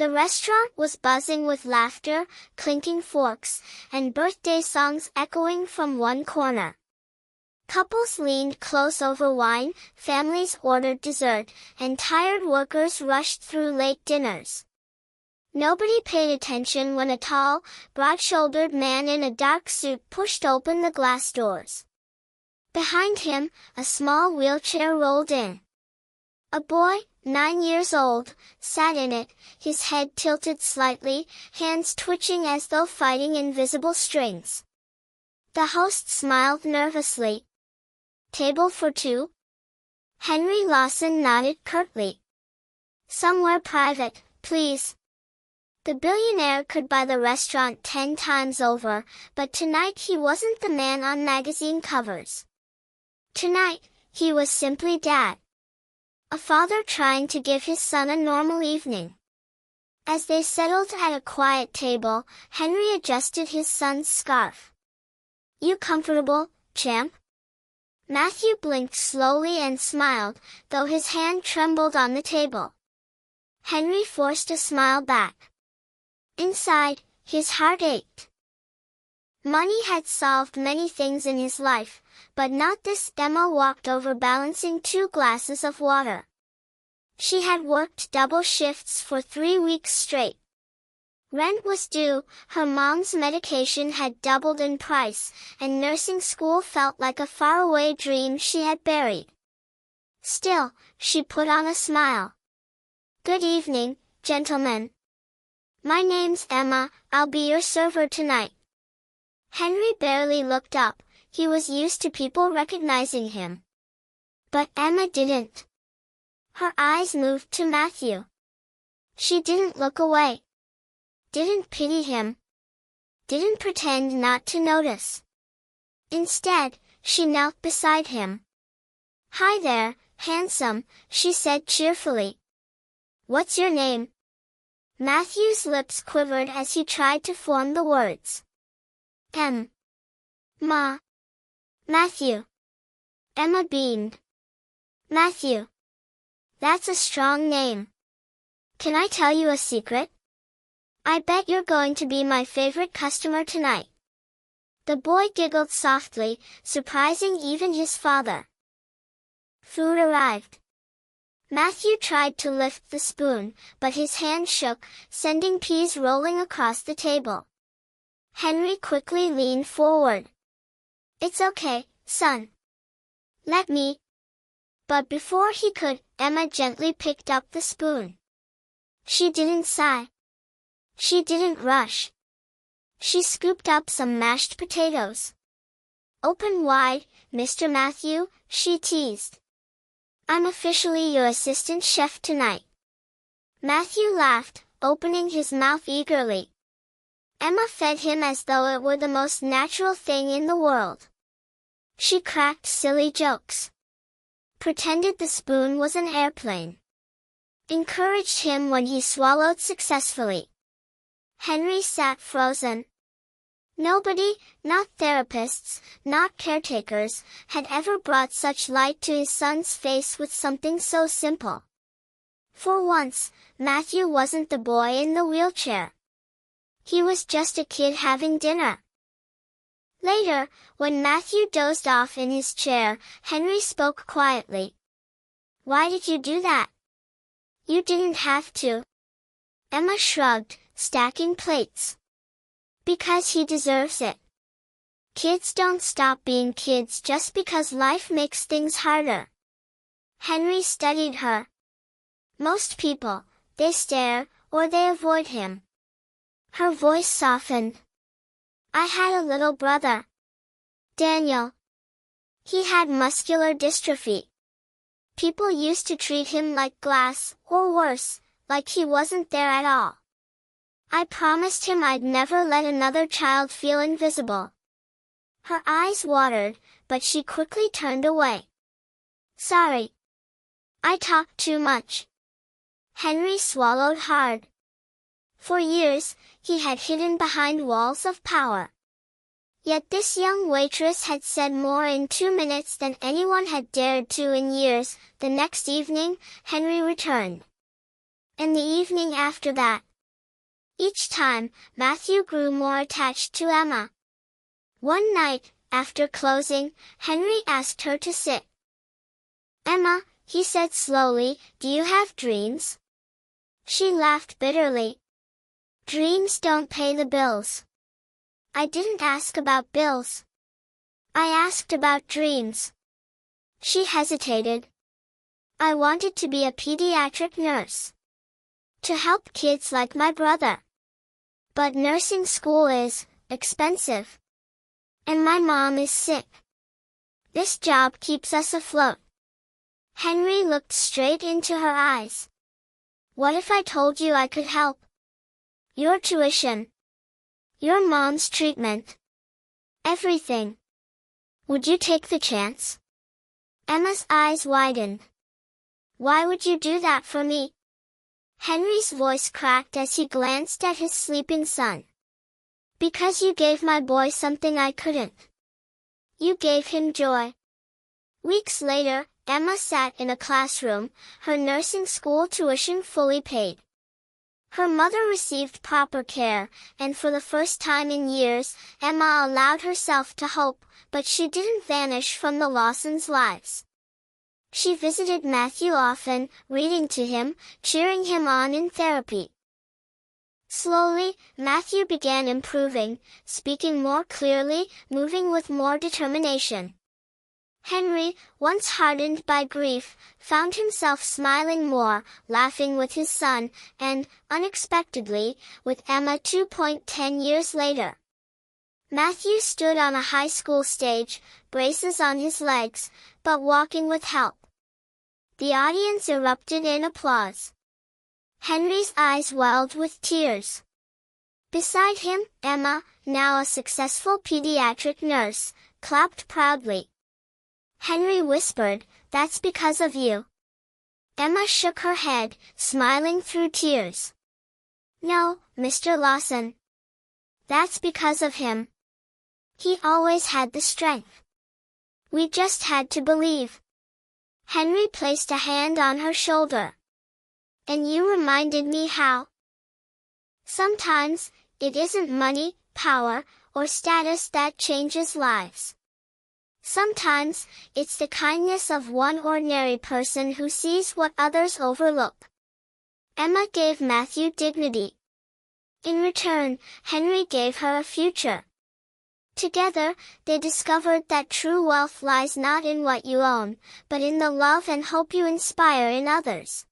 The restaurant was buzzing with laughter, clinking forks, and birthday songs echoing from one corner. Couples leaned close over wine, families ordered dessert, and tired workers rushed through late dinners. Nobody paid attention when a tall, broad-shouldered man in a dark suit pushed open the glass doors. Behind him, a small wheelchair rolled in. A boy, 9 years old, sat in it, his head tilted slightly, hands twitching as though fighting invisible strings. The host smiled nervously. "Table for two?" Henry Lawson nodded curtly. "Somewhere private, please." The billionaire could buy the restaurant 10 times over, but tonight he wasn't the man on magazine covers. Tonight, he was simply Dad. A father trying to give his son a normal evening. As they settled at a quiet table, Henry adjusted his son's scarf. "You comfortable, champ?" Matthew blinked slowly and smiled, though his hand trembled on the table. Henry forced a smile back. Inside, his heart ached. Money had solved many things in his life, but not this. Emma walked over balancing 2 glasses of water. She had worked double shifts for 3 weeks straight. Rent was due, her mom's medication had doubled in price, and nursing school felt like a faraway dream she had buried. Still, she put on a smile. "Good evening, gentlemen. My name's Emma, I'll be your server tonight." Henry barely looked up, he was used to people recognizing him. But Emma didn't. Her eyes moved to Matthew. She didn't look away. Didn't pity him. Didn't pretend not to notice. Instead, she knelt beside him. "Hi there, handsome," she said cheerfully. "What's your name?" Matthew's lips quivered as he tried to form the words. Ma. Matthew. Emma beamed. "Matthew. That's a strong name. Can I tell you a secret? I bet you're going to be my favorite customer tonight." The boy giggled softly, surprising even his father. Food arrived. Matthew tried to lift the spoon, but his hand shook, sending peas rolling across the table. Henry quickly leaned forward. "It's okay, son. Let me." But before he could, Emma gently picked up the spoon. She didn't sigh. She didn't rush. She scooped up some mashed potatoes. "Open wide, Mr. Matthew," she teased. "I'm officially your assistant chef tonight." Matthew laughed, opening his mouth eagerly. Emma fed him as though it were the most natural thing in the world. She cracked silly jokes. Pretended the spoon was an airplane. Encouraged him when he swallowed successfully. Henry sat frozen. Nobody, not therapists, not caretakers, had ever brought such light to his son's face with something so simple. For once, Matthew wasn't the boy in the wheelchair. He was just a kid having dinner. Later, when Matthew dozed off in his chair, Henry spoke quietly. "Why did you do that? You didn't have to." Emma shrugged, stacking plates. "Because he deserves it. Kids don't stop being kids just because life makes things harder." Henry studied her. Most people, they stare, or they avoid him. Her voice softened. "I had a little brother. Daniel. He had muscular dystrophy. People used to treat him like glass, or worse, like he wasn't there at all. I promised him I'd never let another child feel invisible." Her eyes watered, but she quickly turned away. "Sorry. I talked too much." Henry swallowed hard. For years, he had hidden behind walls of power. Yet this young waitress had said more in 2 minutes than anyone had dared to in years. The next evening, Henry returned. And the evening after that, Each time, Matthew grew more attached to Emma. One night, after closing, Henry asked her to sit. "Emma," he said slowly, "do you have dreams?" She laughed bitterly. "Dreams don't pay the bills." "I didn't ask about bills. I asked about dreams." She hesitated. "I wanted to be a pediatric nurse. To help kids like my brother. But nursing school is expensive. And my mom is sick. This job keeps us afloat." Henry looked straight into her eyes. "What if I told you I could help? Your tuition. Your mom's treatment. Everything. Would you take the chance?" Emma's eyes widened. "Why would you do that for me?" Henry's voice cracked as he glanced at his sleeping son. "Because you gave my boy something I couldn't. You gave him joy." Weeks later, Emma sat in a classroom, her nursing school tuition fully paid. Her mother received proper care, and for the first time in years, Emma allowed herself to hope, but she didn't vanish from the Lawsons' lives. She visited Matthew often, reading to him, cheering him on in therapy. Slowly, Matthew began improving, speaking more clearly, moving with more determination. Henry, once hardened by grief, found himself smiling more, laughing with his son, and, unexpectedly, with Emma 2.10 years later. Matthew stood on a high school stage, braces on his legs, but walking with help. The audience erupted in applause. Henry's eyes welled with tears. Beside him, Emma, now a successful pediatric nurse, clapped proudly. Henry whispered, "That's because of you." Emma shook her head, smiling through tears. "No, Mr. Lawson. That's because of him. He always had the strength. We just had to believe." Henry placed a hand on her shoulder. "And you reminded me how sometimes, it isn't money, power, or status that changes lives. Sometimes, it's the kindness of one ordinary person who sees what others overlook." Emma gave Matthew dignity. In return, Henry gave her a future. Together, they discovered that true wealth lies not in what you own, but in the love and hope you inspire in others.